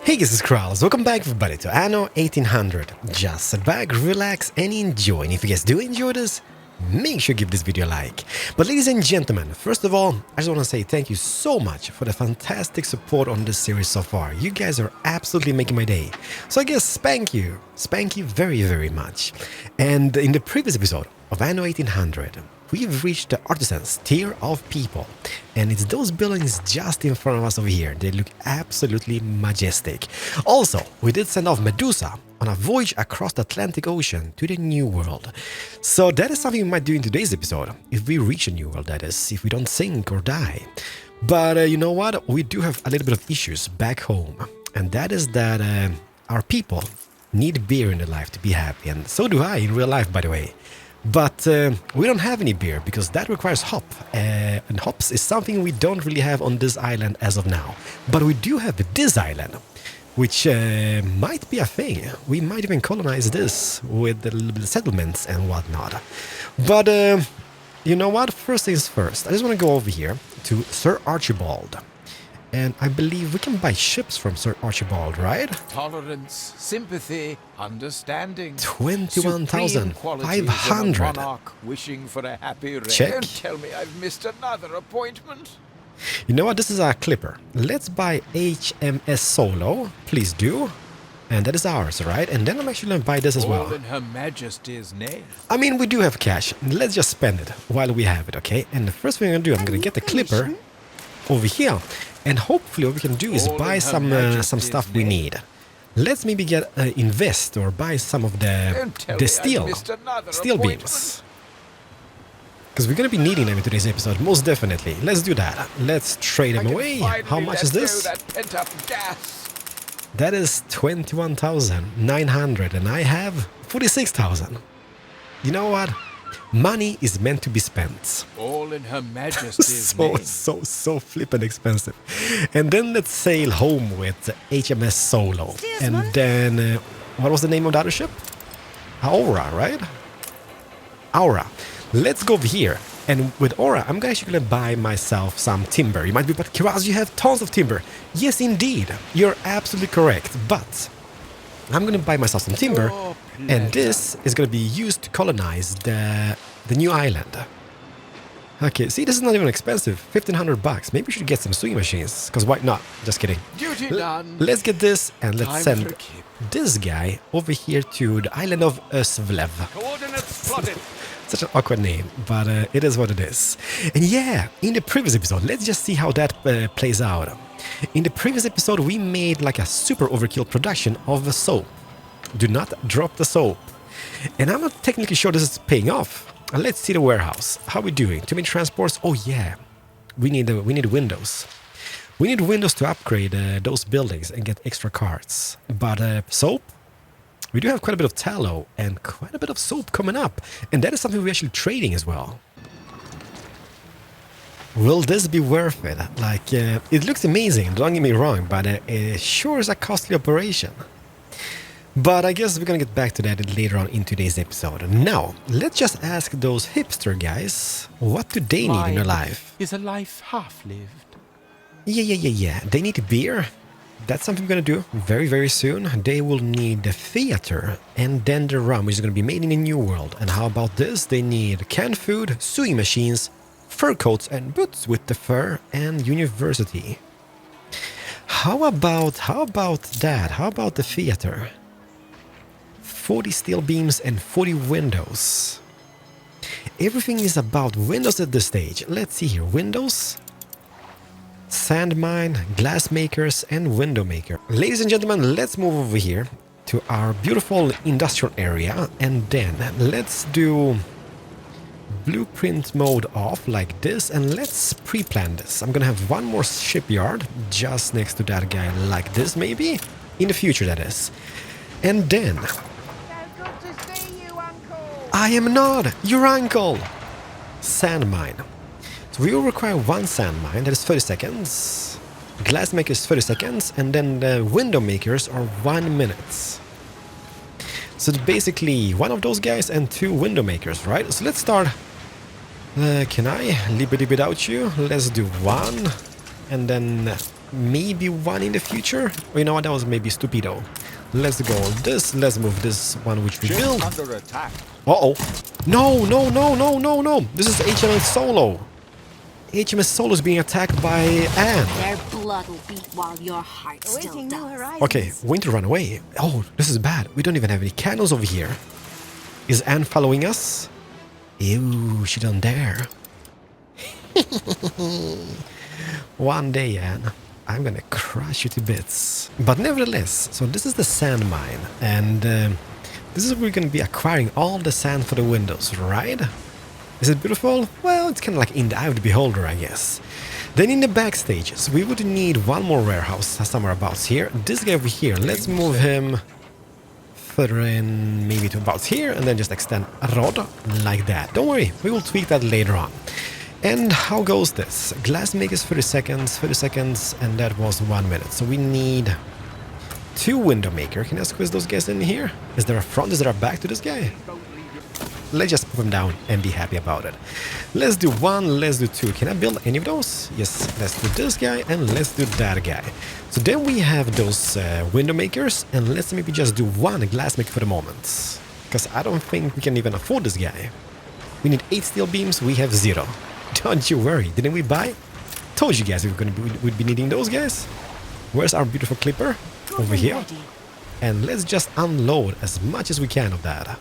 Hey guys, it's Keralis. Welcome back everybody to Anno 1800. Just sit back, relax and enjoy. And if you guys do enjoy this, make sure to give this video a like. But ladies and gentlemen, first of all, I just want to say thank you so much for the fantastic support on this series so far. You guys are absolutely making my day. So I guess spank you very, very much. And in the previous episode of Anno 1800, we've reached the artisans tier of people, and it's those buildings just in front of us over here. They look absolutely majestic. Also, we did send off Medusa on a voyage across the Atlantic Ocean to the New World. So that is something we might do in today's episode, if we reach a New World, that is, if we don't sink or die. But you know what? We do have a little bit of issues back home, and that is that our people need beer in their life to be happy, and so do I in real life, by the way. But we don't have any beer because that requires hop, and hops is something we don't really have on this island as of now. But we do have this island, which might be a thing. We might even colonize this with the settlements and whatnot. But you know what? First things first, I just want to go over here to Sir Archibald. And I believe we can buy ships from Sir Archibald, right? Tolerance, sympathy, understanding. 21,500. Wishing for a happy reign. Check. Don't tell me I've missed another appointment. You know what? This is our clipper. Let's buy HMS Solo. Please do. And that is ours, right? And then I'm actually going to buy this as well. All in Her Majesty's name. I mean, we do have cash. Let's just spend it while we have it, okay? And the first thing I'm going to do, I'm going to get the clipper over here. And hopefully what we can do is buy some stuff we need. Let's maybe get invest or buy some of the steel beams. Because we're going to be needing them in today's episode, most definitely. Let's do that. Let's trade them away. How much is this? That is 21,900 and I have 46,000. You know what? Money is meant to be spent. All in Her Majesty's name. So flippin' expensive. And then let's sail home with HMS Solo. And then, what was the name of the other ship? Aura, right? Aura. Let's go over here. And with Aura, I'm actually going to buy myself some timber. You might be, but Keralis, you have tons of timber. Yes, indeed. You're absolutely correct. But I'm going to buy myself some timber. And this is going to be used to colonize the new island. Okay, see, this is not even expensive. 1,500 bucks. Maybe we should get some sewing machines. Because why not? Just kidding. Duty done. Let's get this and let's send this guy over here to the island of Svlev. Coordinates plotted. Such an awkward name, but it is what it is. And yeah, in the previous episode, let's just see how that plays out. In the previous episode, we made like a super overkill production of the soap. Do not drop the soap. And I'm not technically sure this is paying off. Let's see the warehouse. How are we doing? Too many transports? Oh yeah, we need windows. We need windows to upgrade those buildings and get extra carts. But soap? We do have quite a bit of tallow and quite a bit of soap coming up. And that is something we're actually trading as well. Will this be worth it? Like, it looks amazing, don't get me wrong, but it sure is a costly operation. But I guess we're gonna get back to that later on in today's episode. Now, let's just ask those hipster guys, what do they need in their life? Is a life half-lived? Yeah. They need beer. That's something we're gonna do very, very soon. They will need the theater and then the rum, which is gonna be made in the New World. And how about this? They need canned food, sewing machines, fur coats and boots with the fur, and university. How about that? How about the theater? 40 steel beams and 40 windows. Everything is about windows at this stage. Let's see here. Windows, sand mine, glass makers, and window maker. Ladies and gentlemen, let's move over here to our beautiful industrial area. And then let's do blueprint mode off like this. And let's pre-plan this. I'm going to have one more shipyard just next to that guy like this, maybe. In the future, that is. And then I am not your uncle! Sand mine. So we will require one sand mine, that is 30 seconds. Glass makers 30 seconds, and then the window makers are 1 minute. So basically one of those guys and 2 window makers, right? So let's start. Can I live it without you? Let's do 1. And then maybe one in the future. Or you know what, that was maybe stupido. Let's go this, let's move this one which we Ship built. under attack. Uh-oh. No, no, no, no, no, no. This is HMS Solo. HMS Solo is being attacked by Anne. Their blood will beat while your heart still does. Okay, we need to run away. Oh, this is bad. We don't even have any cannons over here. Is Anne following us? Ew, she don't dare. One day, Anne, I'm gonna crush you to bits. But nevertheless, so this is the sand mine. And this is where we're gonna be acquiring all the sand for the windows, right? Is it beautiful? Well, it's kind of like in the eye of the beholder, I guess. Then in the back stages, we would need one more warehouse somewhere about here. This guy over here, let's move him further in, maybe to about here, and then just extend a rod like that. Don't worry, we will tweak that later on. And how goes this? Glass makers 30 seconds, and that was 1 minute. So we need 2 window maker. Can I squeeze those guys in here? Is there a front? Is there a back to this guy? Let's just put them down and be happy about it. Let's do 1, let's do 2. Can I build any of those? Yes, let's do this guy and let's do that guy. So then we have those window makers, and let's maybe just do 1 glass maker for the moment. Because I don't think we can even afford this guy. We need 8 steel beams, we have 0. Don't you worry, didn't we buy? Told you guys we'd be needing those guys. Where's our beautiful clipper? Over here. And let's just unload as much as we can of that.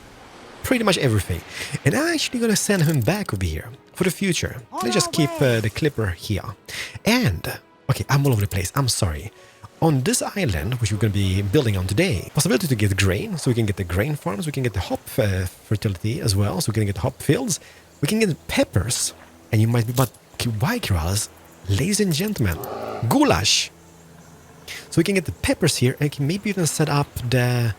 Pretty much everything. And I'm actually gonna send him back over here for the future. Let's just keep the clipper here. And, okay, I'm all over the place, I'm sorry. On this island, which we're gonna be building on today, possibility to get grain, so we can get the grain farms, we can get the hop fertility as well, so we can get hop fields. We can get peppers. And you might be, but why, Keralis? Ladies and gentlemen, goulash. So we can get the peppers here and can maybe even set up the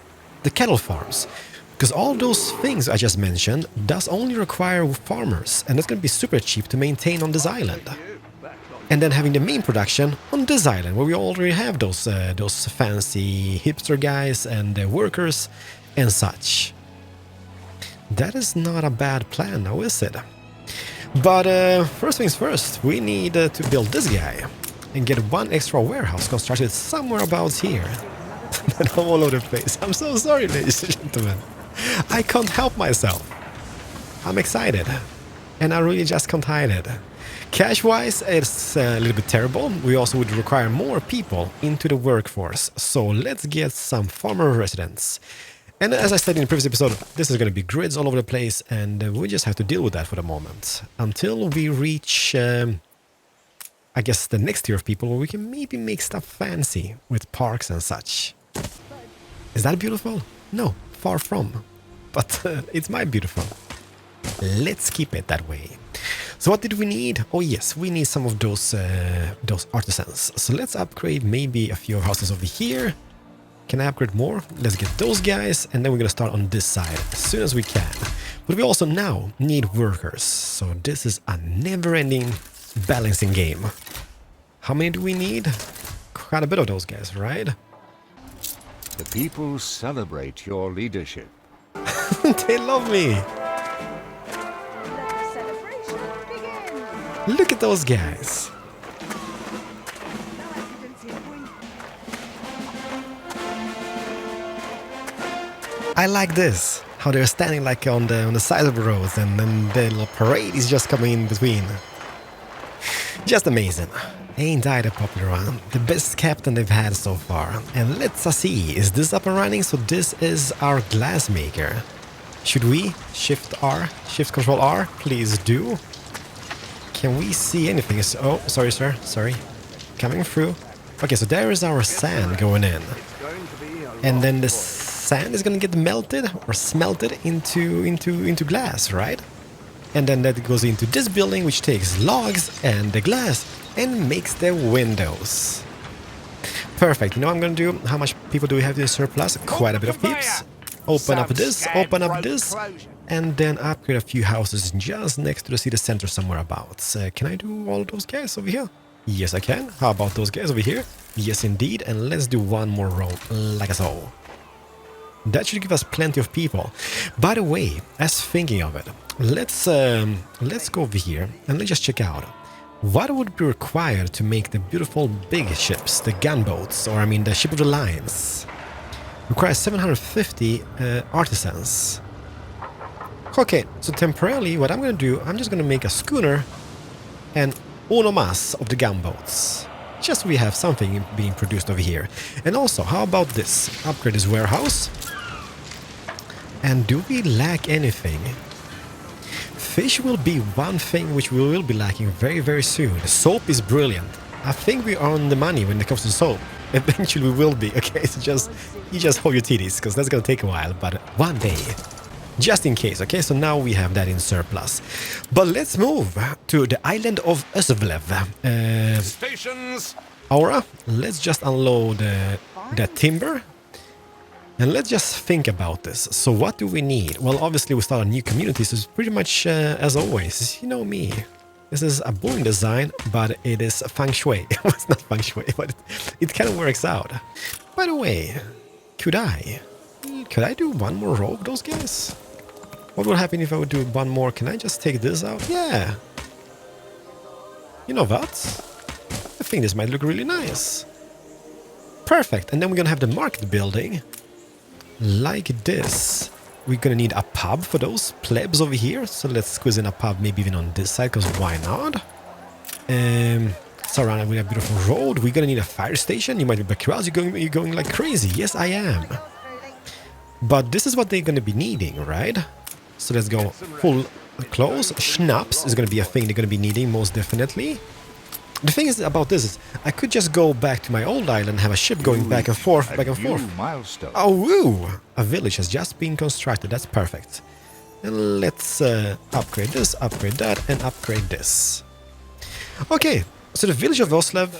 cattle farms. Because all those things I just mentioned does only require farmers, and that's going to be super cheap to maintain on this island. And then having the main production on this island, where we already have those fancy hipster guys and workers and such. That is not a bad plan now, is it? But first things first, we need to build this guy and get 1 extra warehouse constructed somewhere about here. And I'm all over the place. I'm so sorry, ladies and gentlemen. I can't help myself. I'm excited. And I really just can't hide it. Cash-wise, it's a little bit terrible. We also would require more people into the workforce. So let's get some farmer residents. And as I said in the previous episode, this is going to be grids all over the place, and we just have to deal with that for the moment. Until we reach, I guess, the next tier of people where we can maybe make stuff fancy with parks and such. Is that beautiful? No, far from. But it's my beautiful. Let's keep it that way. So what did we need? Oh yes, we need some of those artisans. So let's upgrade maybe a few houses over here. Can I upgrade more? Let's get those guys, and then we're gonna start on this side as soon as we can. But we also now need workers, so this is a never-ending balancing game. How many do we need? Quite a bit of those guys, right? The people celebrate your leadership. They love me! Let the celebration begin. Look at those guys! I like this, how they're standing like on the side of the roads, and then the little parade is just coming in between. Just amazing. Ain't I the popular one? The best captain they've had so far. And let's see, is this up and running? So this is our glass maker. Should we shift R, shift control R? Please do. Can we see anything? Oh, sorry sir, sorry. Coming through. Okay, so there is our sand going in. And then the sand is gonna get melted or smelted into glass, right? And then that goes into this building, which takes logs and the glass and makes the windows. Perfect. You know what I'm gonna do? How much people do we have in surplus? Quite a bit of peeps. Open up this, and then upgrade a few houses just next to the city center somewhere about. Can I do all those guys over here? Yes, I can. How about those guys over here? Yes, indeed. And let's do one more row, like so. That should give us plenty of people. By the way, as thinking of it, let's go over here and let's just check out. What would be required to make the beautiful big ships, the gunboats, or I mean the ship of the lines? Requires 750 artisans. Okay, so temporarily what I'm gonna do, I'm just gonna make a schooner and uno mas of the gunboats. Just so we have something being produced over here. And also, how about this? Upgrade this warehouse. And do we lack anything? Fish will be one thing which we will be lacking very, very soon. Soap is brilliant. I think we are on the money when it comes to soap. Eventually we will be, okay? So you just hold your titties, because that's gonna take a while, but one day. Just in case, okay? So now we have that in surplus. But let's move to the island of Özvlev. Stations! Aura, let's just unload that timber. And let's just think about this. So what do we need? Well, obviously we start a new community, so it's pretty much as always. You know me. This is a boring design, but it is feng shui. It's not feng shui, but it kind of works out. By the way, could I do one more row of those guys? What would happen if I would do one more? Can I just take this out? Yeah. You know what? I think this might look really nice. Perfect. And then we're gonna have the market building. Like this. We're gonna need a pub for those plebs over here. So let's squeeze in a pub maybe even on this side, because why not? Surrounded with a beautiful road. We're gonna need a fire station. You might be like, Keralis, you're going like crazy. Yes, I am. But this is what they're gonna be needing, right? So let's go full close. Schnapps is gonna be a thing they're gonna be needing most definitely. The thing is about this is I could just go back to my old island and have a ship going back and forth, back and forth. Milestone. Oh, woo! A village has just been constructed. That's perfect. And let's upgrade this, upgrade that, and upgrade this. Okay, so the village of Özvlev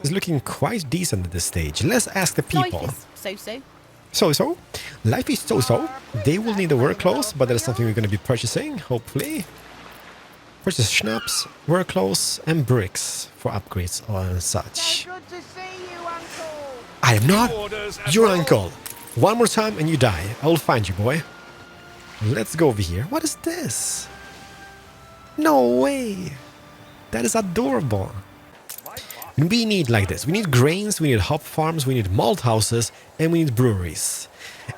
is looking quite decent at this stage. Let's ask the people. So-so. So-so. Life is so-so. They will need the work clothes, but that is something we're going to be purchasing, hopefully. Purchase schnapps, work clothes, and bricks for upgrades and such. Good to see you, Uncle. I am not your uncle. One more time and you die. I will find you, boy. Let's go over here. What is this? No way. That is adorable. We need like this. We need grains, we need hop farms, we need malt houses, and we need breweries.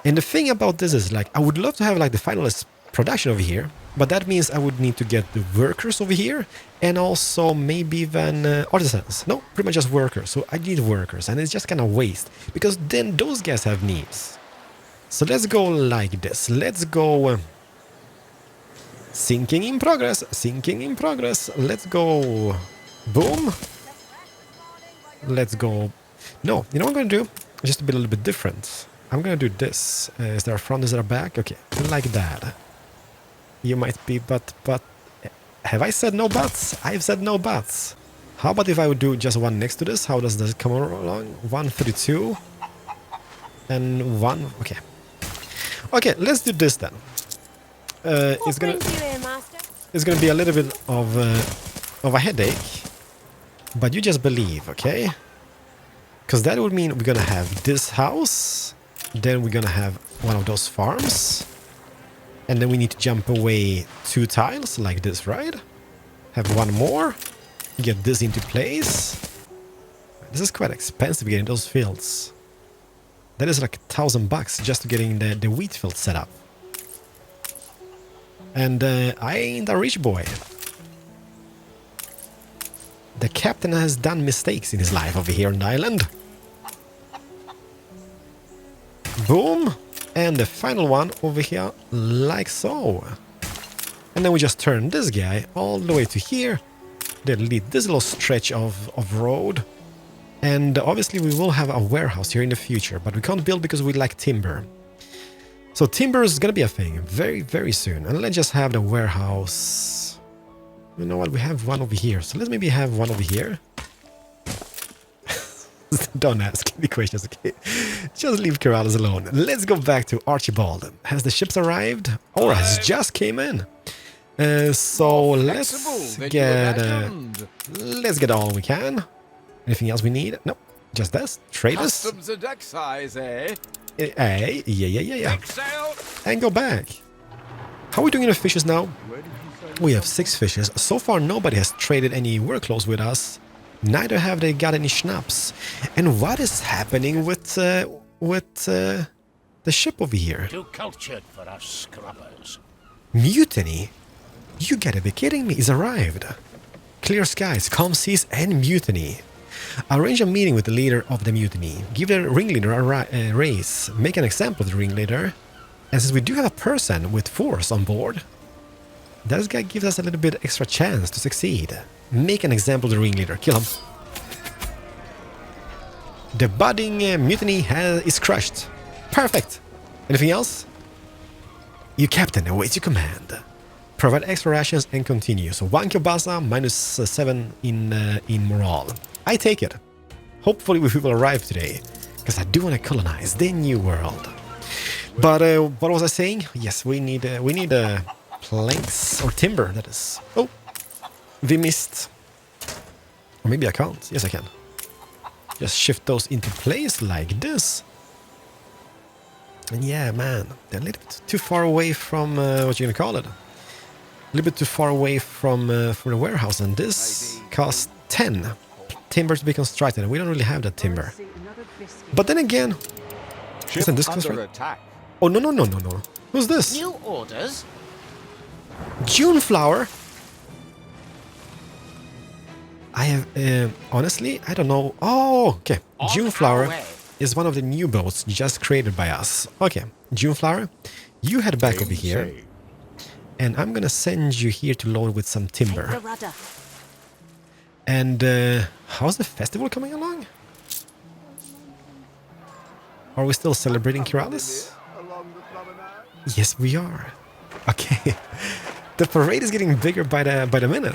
And the thing about this is, like, I would love to have like the finalist production over here, but that means I would need to get the workers over here and also maybe even artisans. No, pretty much just workers. So I need workers, and it's just kind of waste because then those guys have needs. So let's go like this. Let's go sinking in progress, sinking in progress. Let's go boom. Let's go. No, you know what I'm going to do? Just to be a little bit different. I'm going to do this. Is there a front? Is there a back? Okay, like that. You might be, but have I said no buts? I've said no buts. How about if I would do just one next to this? How does this come along? 132 and 1. Okay. Okay, let's do this then. It's gonna be a little bit of a headache, but you just believe, okay? Because that would mean we're gonna have this house, then we're gonna have one of those farms. And then we need to jump away 2 tiles like this, right? Have one more. Get this into place. This is quite expensive getting those fields. That is like $1,000 just to getting the wheat field set up. And I ain't a rich boy. The captain has done mistakes in his life over here on the island. Boom. And the final one over here, like so. And then we just turn this guy all the way to here. Delete this little stretch of road. And obviously we will have a warehouse here in the future, but we can't build because we lack timber. So timber is gonna be a thing very, very soon. And let's just have the warehouse. You know what, we have one over here. So let's maybe have one over here. Don't ask any questions, okay? Just leave Keralis alone. Let's go back to Archibald. Has the ships arrived? Aura has just came in. So let's get all we can. Anything else we need? No, just this. Traders. Customs and excise, eh? Hey, yeah. Take sail. And go back. How are we doing in the fishes now? We have 6 fishes. So far, nobody has traded any work clothes with us. Neither have they got any schnapps. And what is happening with the ship over here? Too cultured for us scrubbers. Mutiny? You gotta be kidding me, it's arrived. Clear skies, calm seas, and mutiny. Arrange a meeting with the leader of the mutiny. Give the ringleader a raise. Make an example of the ringleader. And since we do have a person with force on board, that guy gives us a little bit extra chance to succeed. Make an example of the ringleader. Kill him. The budding mutiny is crushed. Perfect. Anything else? You captain awaits your command. Provide extra rations and continue. So 1 kielbasa, minus 7 in morale. I take it. Hopefully we will arrive today, because I do want to colonize the new world. But what was I saying? Yes, we need planks or timber. That is. Oh, we missed. Or maybe I can't. Yes, I can. Just shift those into place like this. And yeah, man, they're a little bit too far away from what you're gonna call it. A little bit too far away from the warehouse, and this costs 10 timber to be constructed, and we don't really have that timber. But then again, isn't this close, right? Attack. Oh, no. Who's this? New orders? Juneflower? I have, honestly, I don't know. Oh, okay. Juneflower is one of the new boats just created by us. Okay, Juneflower, you head back over here. And I'm gonna send you here to load with some timber. And how's the festival coming along? Are we still celebrating Keralis? Yes, we are. Okay. The parade is getting bigger by the minute.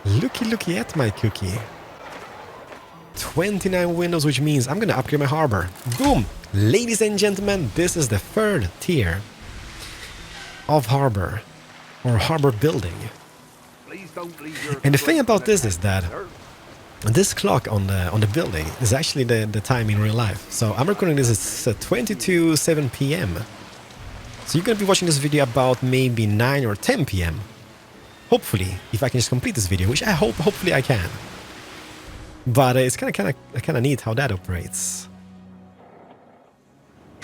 Looky at my cookie. 29 windows, which means I'm gonna upgrade my harbor. Boom! Ladies and gentlemen, this is the 3rd tier of harbor, or harbor building. And the thing about this is that this clock on the building is actually the time in real life. So I'm recording this at 7 p.m. So you're gonna be watching this video about maybe 9 or 10 p.m. Hopefully, if I can just complete this video, which I hopefully I can. But it's kind of neat how that operates.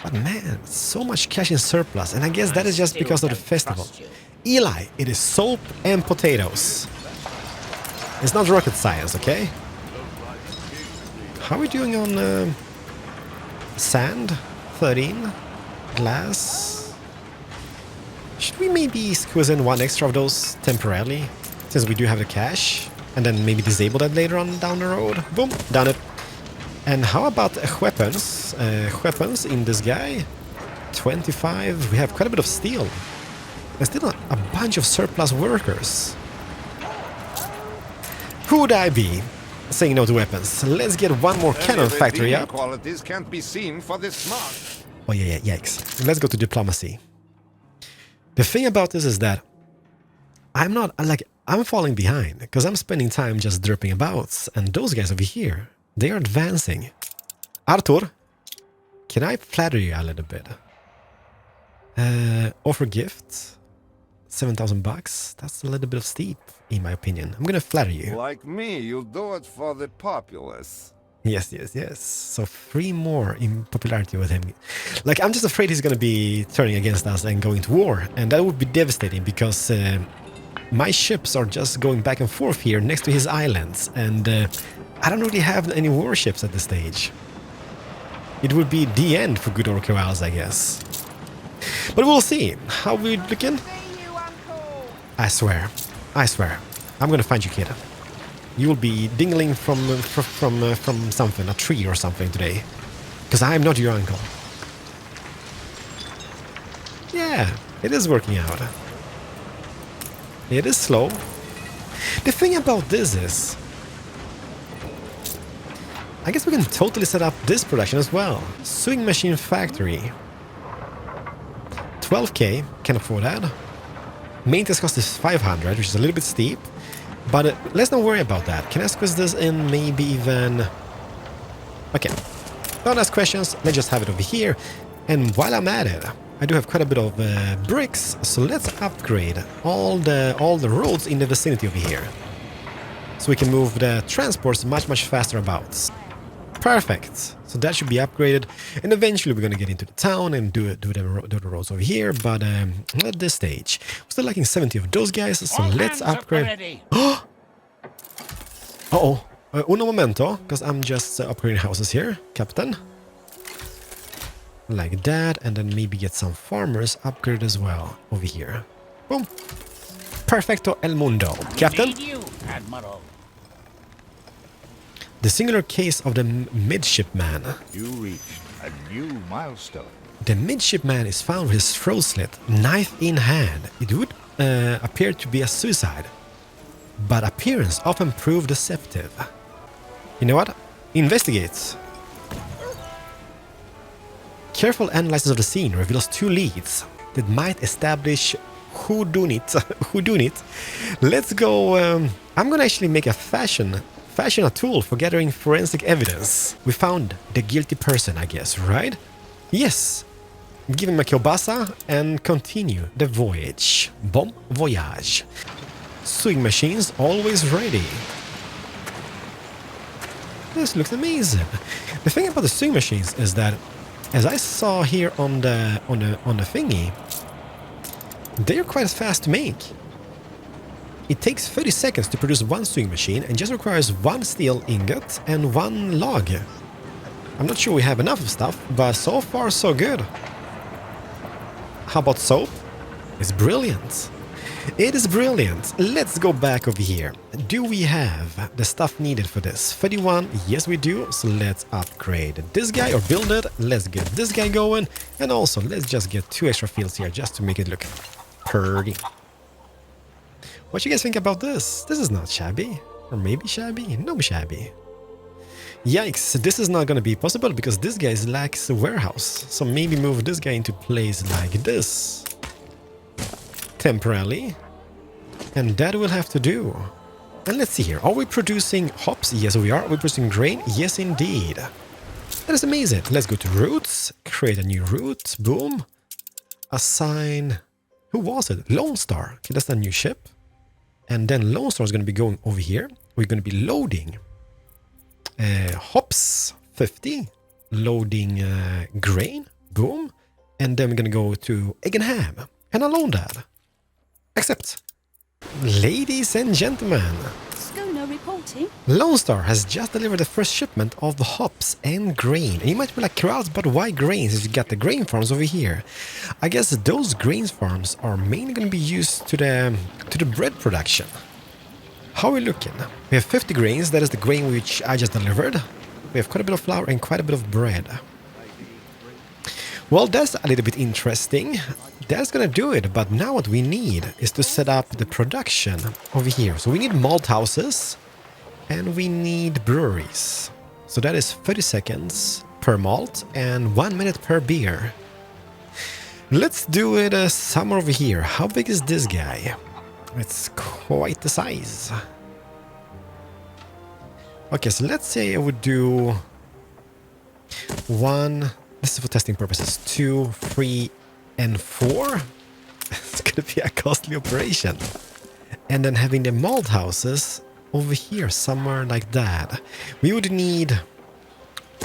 But man, so much cash in surplus, and I guess that is just because of the festival. Eli, it is soap and potatoes. It's not rocket science, okay? How are we doing on sand? 13? Glass? Should we maybe squeeze in 1 extra of those temporarily, since we do have the cash? And then maybe disable that later on down the road? Boom, done it. And how about weapons? Weapons in this guy? 25. We have quite a bit of steel. There's still a bunch of surplus workers. Who would I be saying no to weapons? Let's get 1 more cannon factory up. Qualities can't be seen for this month. Oh yeah, yikes. Let's go to diplomacy. The thing about this is that I'm falling behind, because I'm spending time just derping about, and those guys over here, they are advancing. Arthur, can I flatter you a little bit? Offer gift, 7,000 bucks. That's a little bit of steep, in my opinion. I'm gonna flatter you. Like me, you'll do it for the populace. Yes. So 3 more in popularity with him. Like, I'm just afraid he's gonna be turning against us and going to war, and that would be devastating, because my ships are just going back and forth here next to his islands, and I don't really have any warships at this stage. It would be the end for good old Keralis, I guess. But we'll see. How we looking? I swear. I'm gonna find you, kid. You will be dingling from something, a tree or something today. Because I'm not your uncle. Yeah, it is working out. It is slow. The thing about this is, I guess we can totally set up this production as well. Sewing machine factory. 12k, can afford that. Maintenance cost is 500, which is a little bit steep. But let's not worry about that. Can I squeeze this in maybe even... Okay. Don't ask questions, let's just have it over here. And while I'm at it, I do have quite a bit of bricks, so let's upgrade all the roads in the vicinity over here. So we can move the transports much faster about. Perfect. So that should be upgraded, and eventually we're gonna get into the town and do the roads over here. But at this stage, we're still lacking 70 of those guys. So All let's hands up upgrade. ready. Uh-oh. Uno momento, because I'm just upgrading houses here, Captain. Like that, and then maybe get some farmers upgraded as well over here. Boom. Perfecto el mundo. Captain? Need you, Admiral. The singular case of the midshipman. You reached a new milestone. The midshipman is found with his throat slit, knife in hand. It would appear to be a suicide, but appearance often prove deceptive. You know what? Investigate. Careful analysis of the scene reveals 2 leads that might establish who done it. Let's go. I'm gonna actually make a fashion a tool for gathering forensic evidence. We found the guilty person, I guess, right? Yes. Give him a kielbasa and continue the voyage. Bon voyage. Sewing machines always ready. This looks amazing. The thing about the sewing machines is that, as I saw here on the thingy, they're quite fast to make. It takes 30 seconds to produce 1 sewing machine and just requires 1 steel ingot and 1 log. I'm not sure we have enough of stuff, but so far so good. How about soap? It's brilliant. It is brilliant. Let's go back over here. Do we have the stuff needed for this? 31, yes we do. So let's upgrade this guy or build it. Let's get this guy going. And also let's just get 2 extra fields here just to make it look pretty. What you guys think about this? This is not shabby. Or maybe shabby? No shabby. Yikes, this is not gonna be possible because this guy lacks a warehouse. So maybe move this guy into place like this. Temporarily. And that will have to do. And let's see here. Are we producing hops? Yes, we are. Are we producing grain? Yes, indeed. That is amazing. Let's go to routes. Create a new route. Boom. Assign... Who was it? Lone Star. Okay, that's the new ship. And then Lone Star is going to be going over here. We're going to be loading hops, 50. Loading grain. Boom. And then we're going to go to egg and ham. And unload that. Accept. Ladies and gentlemen, Schooner reporting. Lone Star has just delivered the first shipment of hops and grain. And you might be like, Keralis, but why grains if you got the grain farms over here? I guess those grain farms are mainly going to be used to the bread production. How are we looking? We have 50 grains, that is the grain which I just delivered. We have quite a bit of flour and quite a bit of bread. Well, that's a little bit interesting. That's gonna do it, but now what we need is to set up the production over here. So we need malt houses and we need breweries. So that is 30 seconds per malt and 1 minute per beer. Let's do it somewhere over here. How big is this guy? It's quite the size. Okay, so let's say I would do 1... This is for testing purposes. 2, 3, and 4. It's gonna be a costly operation. And then having the malt houses over here, somewhere like that. We would need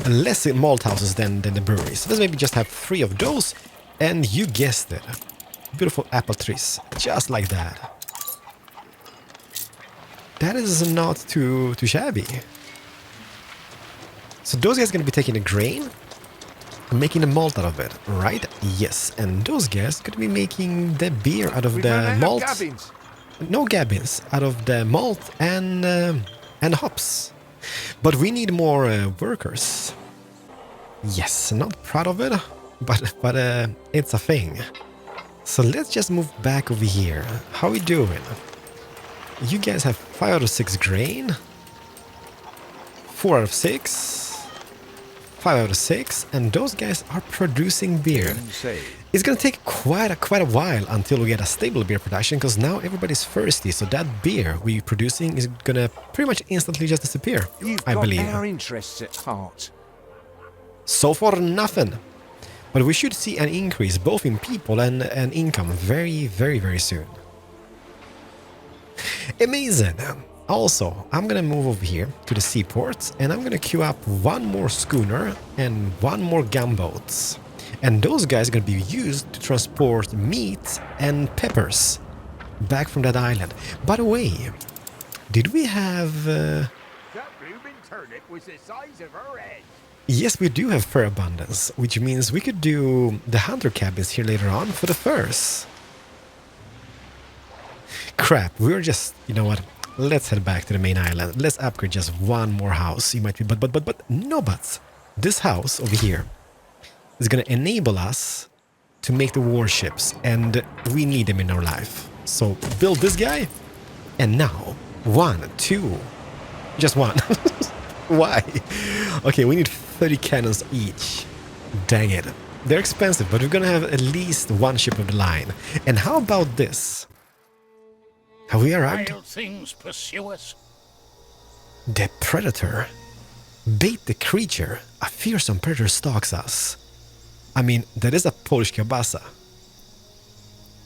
less malt houses than the breweries. So let's maybe just have 3 of those. And you guessed it. Beautiful apple trees. Just like that. That is not too shabby. So those guys are gonna be taking the grain, making the malt out of it, right? Yes, and those guys could be making the beer out of the malt. No gabbins, out of the malt and hops. But we need more workers. Yes, not proud of it, but it's a thing. So let's just move back over here. How are we doing? You guys have 5 out of 6 grain, 4 out of 6. 5 out of 6, and those guys are producing beer. It's gonna take quite a while until we get a stable beer production, because now everybody's thirsty, so that beer we're producing is gonna pretty much instantly just disappear, I believe. Our interests at heart. So far, nothing. But we should see an increase both in people and income very, very, very soon. Amazing! Also, I'm gonna move over here to the seaport and I'm gonna queue up one more schooner and one more gunboats. And those guys are gonna be used to transport meat and peppers back from that island. By the way, did we have... That blooming turnip was the size of her head. Yes, we do have fur abundance, which means we could do the hunter cabins here later on for the furs. Crap, we're just... You know what? Let's head back to the main island. Let's upgrade just one more house. You might be... But... No buts. This house over here is gonna enable us to make the warships, and we need them in our life. So build this guy, and now 1, 2, just one. Why? Okay, we need 30 cannons each. Dang it. They're expensive, but we're gonna have at least one ship of the line. And how about this? Have we arrived? Wild things pursue us. The predator. Bait the creature. A fearsome predator stalks us. I mean, that is a Polish kielbasa.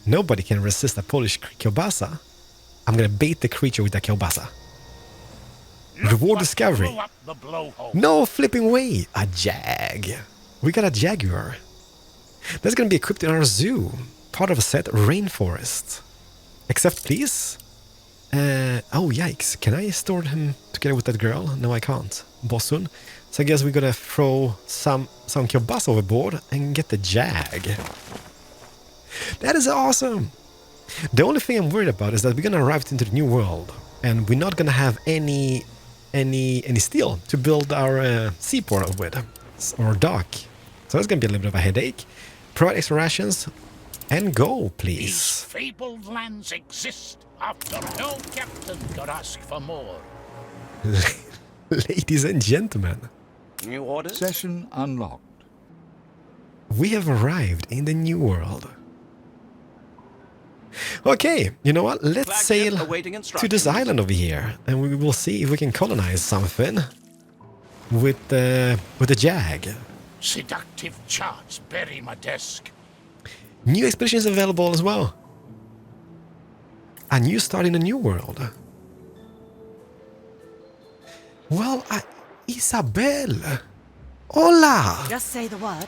Nobody can resist a Polish kielbasa. I'm gonna bait the creature with a kielbasa. Reward discovery. No flipping way. A jag. We got a jaguar. That's gonna be equipped in our zoo. Part of a set rainforest. Accept, please. Oh, yikes. Can I store him together with that girl? No, I can't. Bossun. So I guess we're gonna throw some kielbasa overboard and get the jag. That is awesome. The only thing I'm worried about is that we're gonna arrive into the new world and we're not gonna have any steel to build our seaport with or dock. So that's gonna be a little bit of a headache. Provide extra rations and go, please. These fabled lands exist after no captain could ask for more. Ladies and gentlemen, New orders? Session unlocked. we have arrived in the new world. Okay, you know what? Let's Flagship sail awaiting to instructions. this island over here, and we will see if we can colonize something with the Jag. Seductive charts bury my desk. New expeditions available as well. A new start in a new world. Well, Isabel. Hola. Just say the word.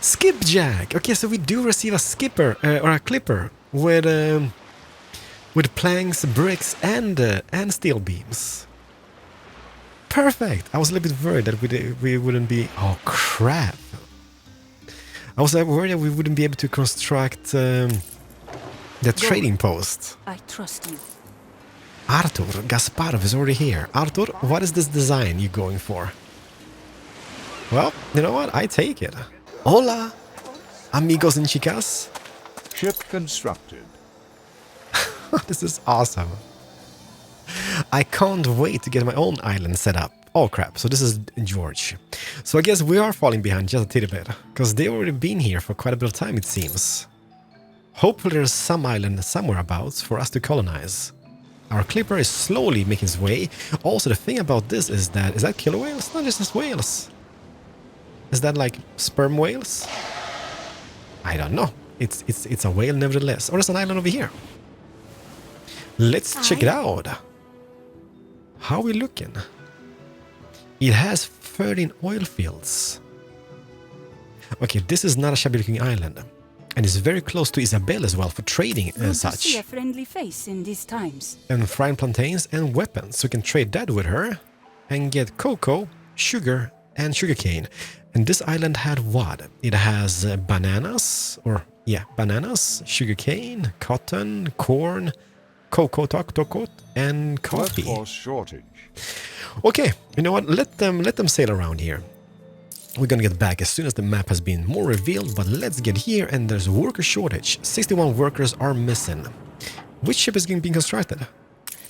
Skipjack. Okay, so we do receive a skipper or a clipper with planks, bricks, and steel beams. Perfect. I was a little bit worried that we wouldn't be. Oh crap! I was worried that we wouldn't be able to construct the trading post. I trust you. Artur Gasparov is already here. Artur, what is this design you're going for? Well, you know what? I take it. Hola, amigos and chicas. Ship constructed. This is awesome. I can't wait to get my own island set up. Oh crap, so this is George. So I guess we are falling behind just a little bit, because they've already been here for quite a bit of time, it seems. Hopefully there's some island somewhere abouts for us to colonize. Our clipper is slowly making its way. Also, the thing about this is that killer whales? Not just whales. Is that like sperm whales? I don't know. It's a whale nevertheless. Or there's an island over here. Let's check it out. How are we looking? It has 13 oil fields. Okay, this is not a shabby looking island. And it's very close to Isabel as well for trading and such. See a friendly face in these times. And frying plantains and weapons. So we can trade that with her and get cocoa, sugar, and sugarcane. And this island had what? It has bananas, bananas, sugarcane, cotton, corn, cocoa, and coffee. Workforce shortage. Okay, you know what? Let them sail around here. We're gonna get back as soon as the map has been more revealed, but let's get here, and there's a worker shortage. 61 workers are missing. Which ship is being constructed?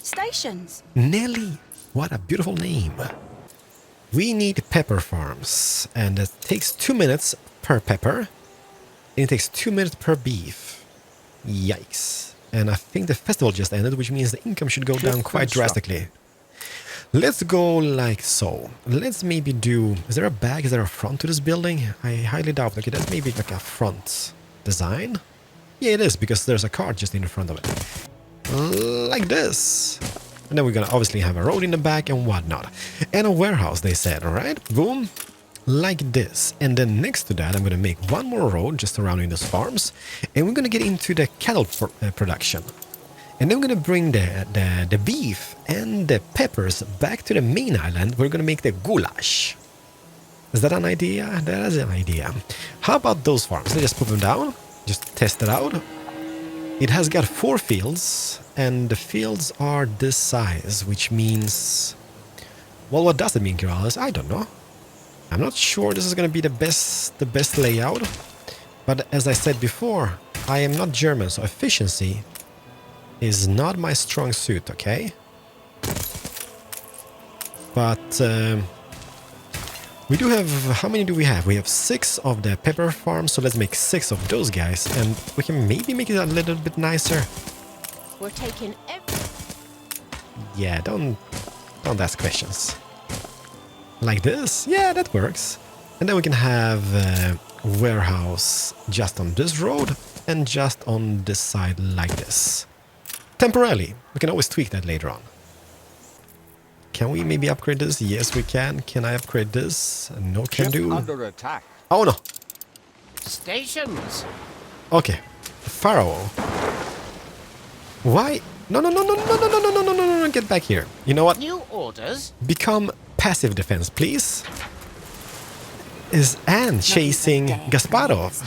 Stations. Nelly. What a beautiful name. We need pepper farms, and it takes 2 minutes per pepper, and it takes 2 minutes per beef. Yikes. And I think the festival just ended, which means the income should go down quite drastically. Let's go like so. Let's maybe do... Is there a back? Is there a front to this building? I highly doubt. Okay, that's maybe like a front design. Yeah, it is, because there's a car just in the front of it. Like this. And then we're gonna obviously have a road in the back and whatnot. And a warehouse, they said, alright? Boom. Like this. And then next to that, I'm gonna make one more road just surrounding those farms. And we're gonna get into the cattle production. And then we're gonna bring the beef and the peppers back to the main island. We're gonna make the goulash. Is that an idea? That is an idea. How about those farms? Let's just put them down. Just test it out. It has got 4 fields, and the fields are this size, which means... Well, what does it mean, Keralis? I don't know. I'm not sure this is going to be the best layout. But as I said before, I am not German, so efficiency is not my strong suit, okay? But... we do have... How many do we have? We have 6 of the pepper farms, so let's make 6 of those guys. And we can maybe make it a little bit nicer. We're taking every... Yeah, don't ask questions. Like this? Yeah, that works. And then we can have a warehouse just on this road and just on this side like this. Temporarily. We can always tweak that later on. Can we maybe upgrade this? Yes, we can. Can I upgrade this? No, can Ship do. under attack. Oh, no. Stations. Okay. Pharaoh. Why? No, no, no, no, no, no, no, no, no, no, no, no, get back here. You know what? New orders. Become passive defense, please. Is Anne chasing Gasparov?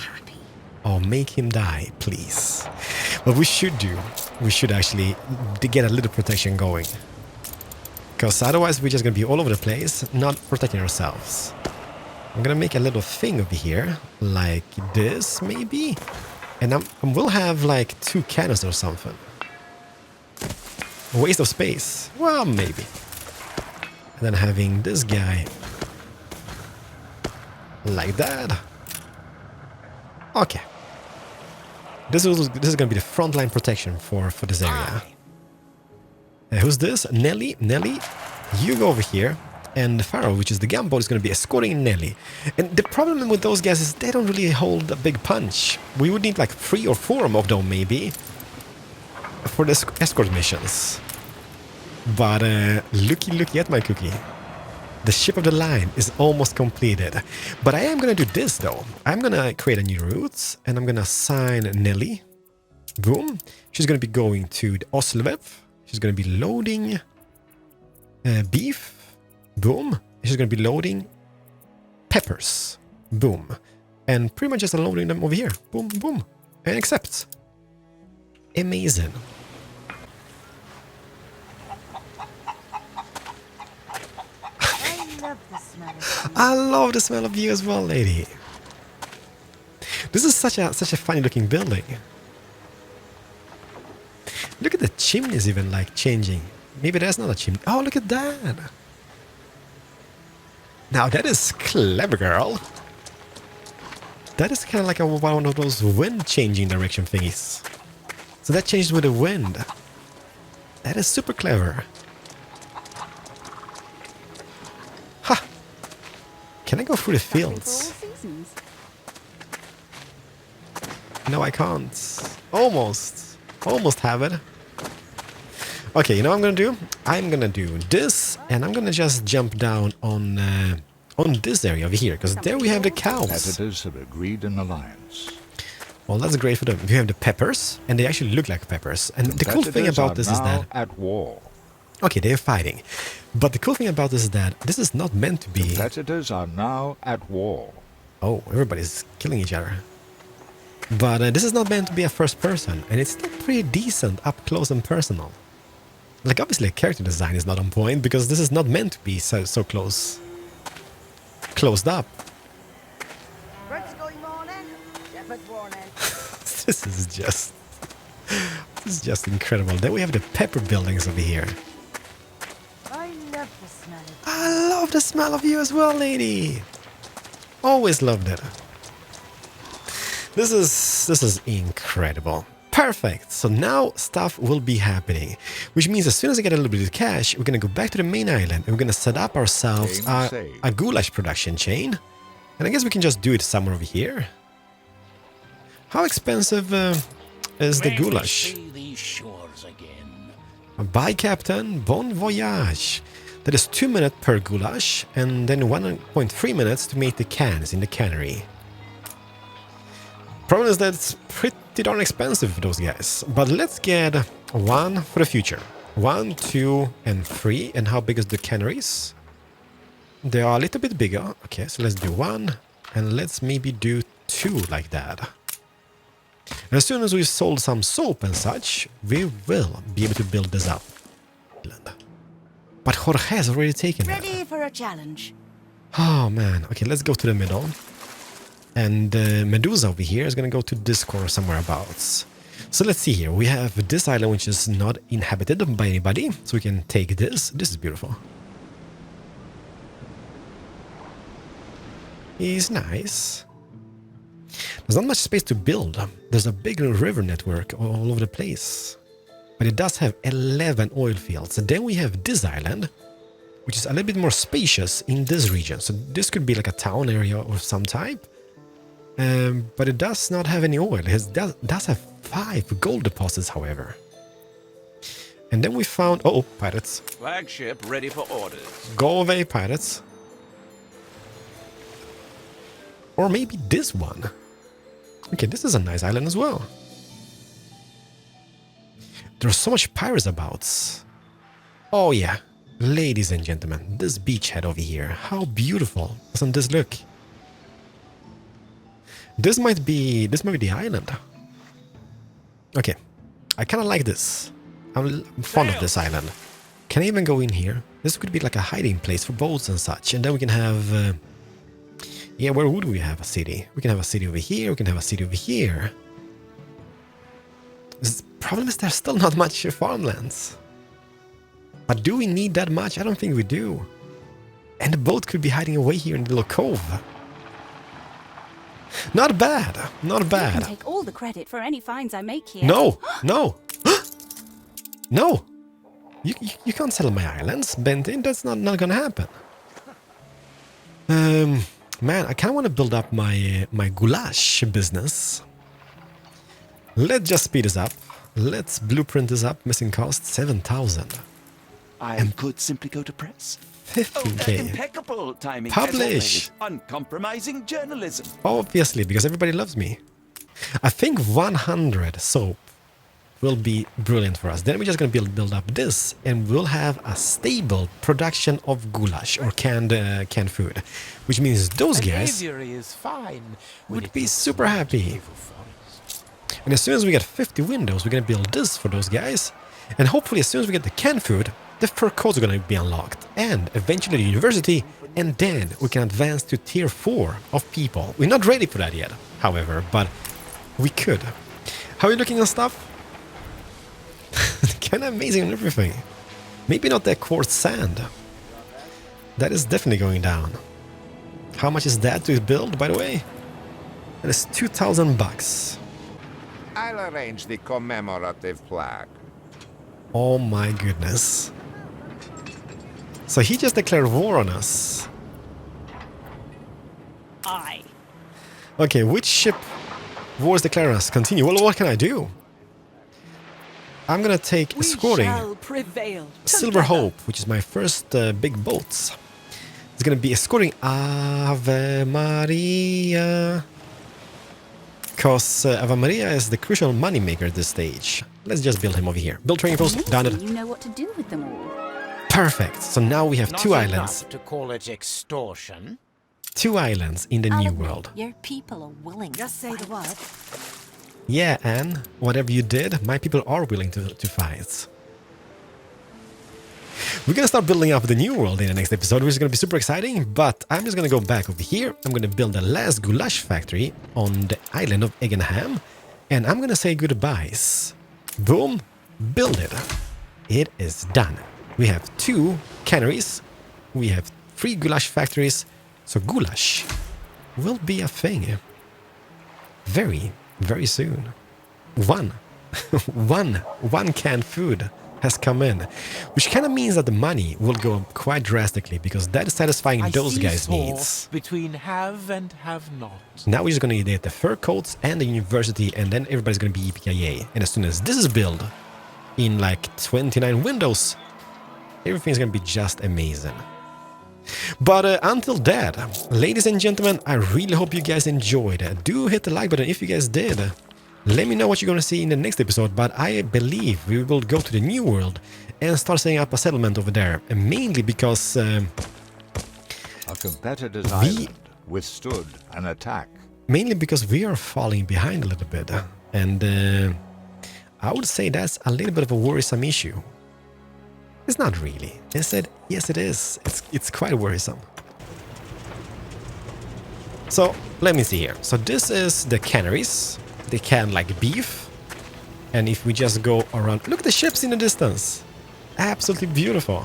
Oh, make him die, please. What we should do, we should actually get a little protection going. Because otherwise we're just going to be all over the place, not protecting ourselves. I'm going to make a little thing over here, like this, maybe? And we'll have like 2 cannons or something. A waste of space. Well, maybe. And then having this guy like that. Okay. This is going to be the frontline protection for this area. Who's this? Nelly? Nelly, you go over here. And Pharaoh, which is the gunboat, is going to be escorting Nelly. And the problem with those guys is they don't really hold a big punch. We would need like 3 or 4 of them, maybe, for the escort missions. But looky at my cookie. The ship of the line is almost completed. But I am going to do this, though. I'm going to create a new route, and I'm going to assign Nelly. Boom. She's going to be going to the Oslev. She's going to be loading beef. Boom. She's going to be loading peppers. Boom. And pretty much just unloading them over here. Boom, boom. And accept. Amazing. I love the smell of you as well, lady. This is such a funny looking building. Look at the chimneys even like changing. Maybe that's not a chimney. Oh, look at that. Now that is clever, girl. That is kind of like one of those wind changing direction thingies. So that changed with the wind. That is super clever. Ha! Can I go through the fields? No, I can't. Almost. Almost have it. Okay, you know what I'm gonna do? I'm gonna do this, and I'm gonna just jump down on this area over here, because there we have the cows. Competitors have agreed an alliance. Well, that's great for them. We have the peppers, and they actually look like peppers. And the cool thing about this is that... at war. Okay, they're fighting. But the cool thing about this is that this is not meant to be... Competitors are now at war. Oh, everybody's killing each other. But this is not meant to be a first person, and it's still pretty decent up close and personal. Like, obviously, character design is not on point, because this is not meant to be so closed up. This is just incredible. Then we have the pepper buildings over here. I love the smell of you as well, lady. Always loved it. This is incredible. Perfect. So now stuff will be happening, which means as soon as I get a little bit of cash, we're going to go back to the main island and we're going to set up ourselves a goulash production chain. And I guess we can just do it somewhere over here. How expensive is the goulash? See these shores again. Bye, Captain. Bon voyage. That is 2 minutes per goulash and then 1.3 minutes to make the cans in the cannery. Problem is that it's pretty darn expensive for those guys. But let's get one for the future. 1, 2, and 3. And how big is the canneries? They are a little bit bigger. Okay, so let's do 1. And let's maybe do 2 like that. And as soon as we've sold some soap and such, we will be able to build this up. But Jorge has already taken that. Ready for a challenge. Oh man. Okay, let's go to the middle. And Medusa over here is going to go to this corner somewhere abouts. So let's see here. We have this island which is not inhabited by anybody. So we can take this. This is beautiful. He's nice. There's not much space to build. There's a big river network all over the place. But it does have 11 oil fields. And then we have this island, which is a little bit more spacious in this region. So this could be like a town area of some type. But it does not have any oil. It does have 5 gold deposits, however. And then we found... Oh, pirates. Flagship ready for orders. Go away, pirates. Or maybe this one. Okay, this is a nice island as well. There's so much pirates about. Oh yeah, ladies and gentlemen, this beachhead over here. How beautiful. Doesn't this look? This might be the island. Okay, I kind of like this. I'm fond of this island. Can I even go in here? This could be like a hiding place for boats and such. And then we can have... yeah, where would we have a city? We can have a city over here. We can have a city over here. The problem is there's still not much farmlands. But do we need that much? I don't think we do. And the boat could be hiding away here in the little cove. Not bad. Not You bad. can take all the credit for any finds I make here. No. No. No. You can't sell my islands, Bentin. That's not gonna happen. Man, I kind of want to build up my goulash business. Let's just speed this up. Let's blueprint this up. Missing cost 7,000. I could simply go to press. 15k. Impeccable timing. Publish. As always. Uncompromising journalism. Obviously, because everybody loves me. I think 100 soap will be brilliant for us. Then we're just going to build up this, and we'll have a stable production of goulash or canned food, which means those guys is fine. would be super happy. And as soon as we get 50 windows, we're going to build this for those guys. And hopefully as soon as we get the canned food, the fur coats are going to be unlocked. And eventually the university. And then we can advance to tier 4 of people. We're not ready for that yet, however, but we could. How are you looking on stuff? Kind of amazing and everything. Maybe not that quartz sand. That is definitely going down. How much is that to build, by the way? That is 2,000 bucks. I'll arrange the commemorative plaque. Oh my goodness. So he just declared war on us. Aye. Okay, which ship wars declare us? Continue. Well, what can I do? I'm gonna take escorting Prevail. Silver Hope, which is my first big boat. It's gonna be escorting Ave Maria. Because Ave Maria is the crucial moneymaker at this stage. Let's just build him over here. Build training post, done it. You know what to do with them all. Perfect. So now we have Not 2 enough islands. to call it extortion. 2 islands in the I'll new admit, world. Your people are willing. Just say the word. Yeah, Anne, whatever you did, my people are willing to fight. We're gonna start building up the new world in the next episode, which is gonna be super exciting, but I'm just gonna go back over here. I'm gonna build the last goulash factory on the island of Eggenham, and I'm gonna say goodbyes. Boom, build it. It is done. We have 2 canneries, we have 3 goulash factories, so goulash will be a thing very, very soon. 1 one canned food has come in, which kind of means that the money will go up quite drastically because that is satisfying those guys' needs. Between have and have not. Now we're just gonna get the fur coats and the university, and then everybody's gonna be EPKA. And as soon as this is built in like 29 windows, everything's gonna be just amazing. But until that, ladies and gentlemen, I really hope you guys enjoyed. Do hit the like button if you guys did. Let me know what you're gonna see in the next episode, but I believe we will go to the New World and start setting up a settlement over there, and mainly because A competitor's island withstood an attack. mainly because we are falling behind a little bit, and I would say that's a little bit of a worrisome issue. It's not really. Instead, yes it is. It's quite worrisome. So, let me see here. So this is the Canaries. They can like beef. And if we just go around... Look at the ships in the distance. Absolutely beautiful.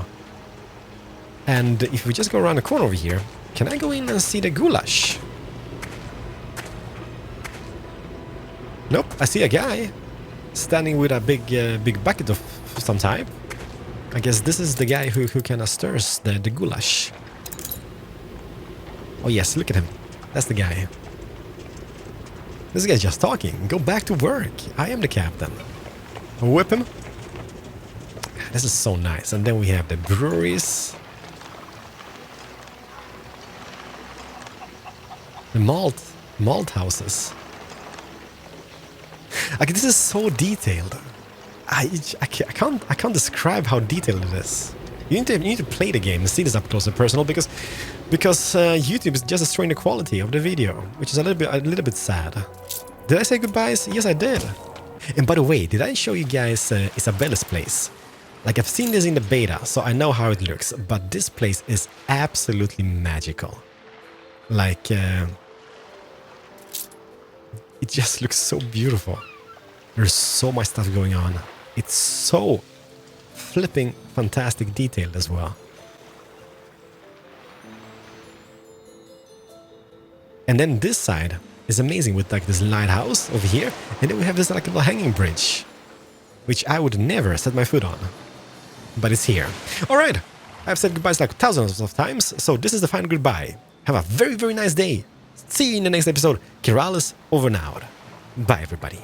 And if we just go around the corner over here, can I go in and see the goulash? Nope, I see a guy standing with a big bucket of some type. I guess this is the guy who kind of stirs the goulash. Oh yes, look at him. That's the guy. This guy's just talking. Go back to work. I am the captain. Whip him. This is so nice. And then we have the breweries. The malt houses. Like, this is so detailed. I can't describe how detailed it is. You need to play the game and see this up close and personal because YouTube is just destroying the quality of the video, which is a little bit sad. Did I say goodbyes? Yes, I did. And by the way, did I show you guys Isabella's place? Like, I've seen this in the beta, so I know how it looks, but this place is absolutely magical. Like, it just looks so beautiful. There's so much stuff going on. It's so flipping fantastic detailed as well. And then this side is amazing with like this lighthouse over here, and then we have this like little hanging bridge, which I would never set my foot on, but it's here. All right, I've said goodbyes like thousands of times, so this is the final goodbye. Have a very, very nice day. See you in the next episode. Keralis over and out. Bye, everybody.